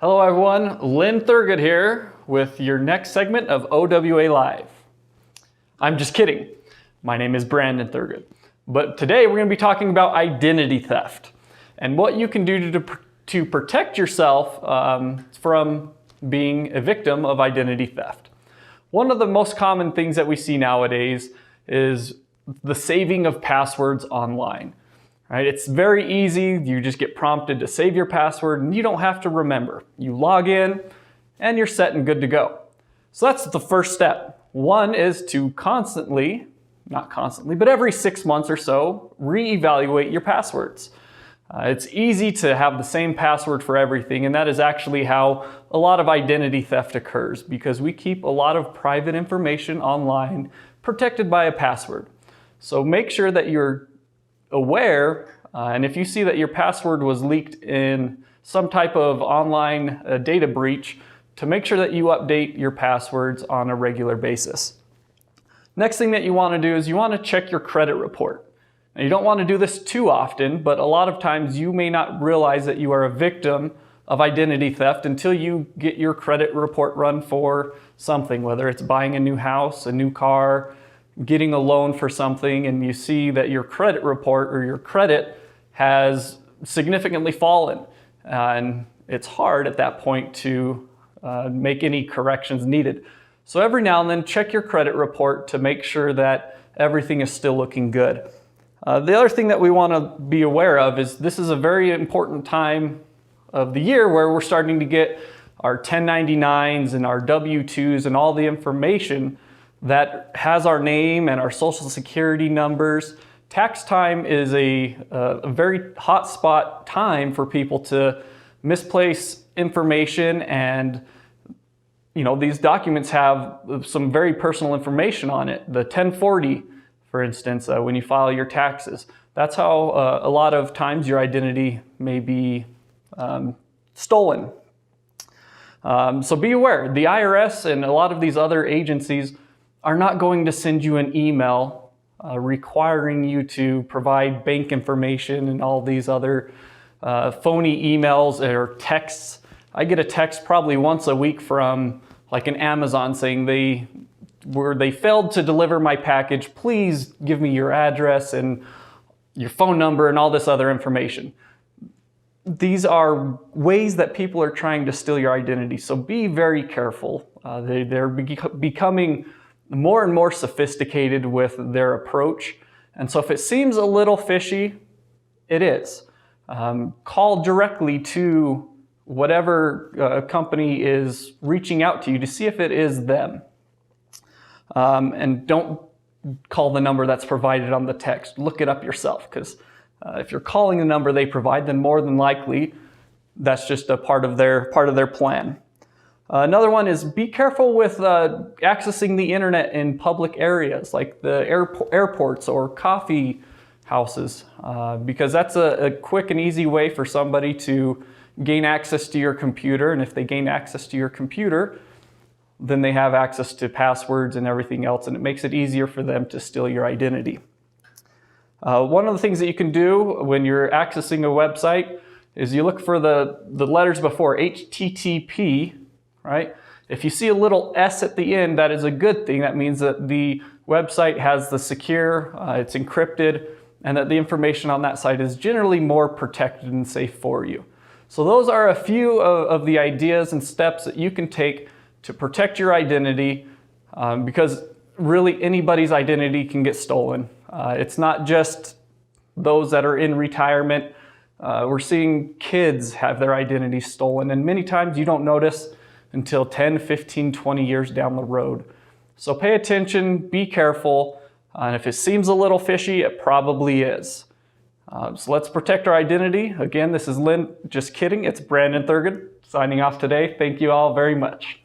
Hello everyone, Lynn Thurgood here with your next segment of OWA Live. I'm just kidding. My name is Brandon Thurgood. But today we're going to be talking about identity theft and what you can do to protect yourself from being a victim of identity theft. One of the most common things that we see nowadays is the saving of passwords online. Right? It's very easy. You just get prompted to save your password and you don't have to remember. You log in and you're set and good to go. So that's the first step. One is to not constantly, but every 6 months or so, reevaluate your passwords. It's easy to have the same password for everything, and that is actually how a lot of identity theft occurs, because we keep a lot of private information online protected by a password. So make sure that you're aware, and if you see that your password was leaked in some type of online data breach, to make sure that you update your passwords on a regular basis. Next thing that you want to do is you want to check your credit report. Now, you don't want to do this too often, but a lot of times you may not realize that you are a victim of identity theft until you get your credit report run for something, whether it's buying a new house, a new car, getting a loan for something, and you see that your credit report or your credit has significantly fallen. And it's hard at that point to make any corrections needed. So every now and then check your credit report to make sure that everything is still looking good. The other thing that we want to be aware of is this is a very important time of the year where we're starting to get our 1099s and our W-2s and all the information that has our name and our social security numbers. Tax time is a very hot spot time for people to misplace information, and these documents have some very personal information on it. The 1040, for instance, when you file your taxes, that's how a lot of times your identity may be stolen. So be aware. The IRS and a lot of these other agencies are not going to send you an email requiring you to provide bank information and all these other phony emails or texts. I get a text probably once a week from like an Amazon saying they failed to deliver my package. Please give me your address and your phone number and all this other information. These are ways that people are trying to steal your identity. So be very careful. They're becoming more and more sophisticated with their approach. And so if it seems a little fishy, it is. Call directly to whatever company is reaching out to you to see if it is them. And don't call the number that's provided on the text. Look it up yourself, because if you're calling the number they provide, then more than likely that's just a part of their plan. Another one is be careful with accessing the internet in public areas like the airports or coffee houses, because that's a quick and easy way for somebody to gain access to your computer. And if they gain access to your computer, then they have access to passwords and everything else, and it makes it easier for them to steal your identity. One of the things that you can do when you're accessing a website is you look for the letters before HTTP. Right? If you see a little S at the end, that is a good thing. That means that the website has the secure, it's encrypted, and that the information on that site is generally more protected and safe for you. So those are a few of the ideas and steps that you can take to protect your identity, because really anybody's identity can get stolen. It's not just those that are in retirement. We're seeing kids have their identity stolen, and many times you don't notice until 10, 15, 20 years down the road. So pay attention, be careful, and if it seems a little fishy, it probably is. So let's protect our identity. Again, this is Lynn, just kidding, it's Brandon Thurgood signing off today. Thank you all very much.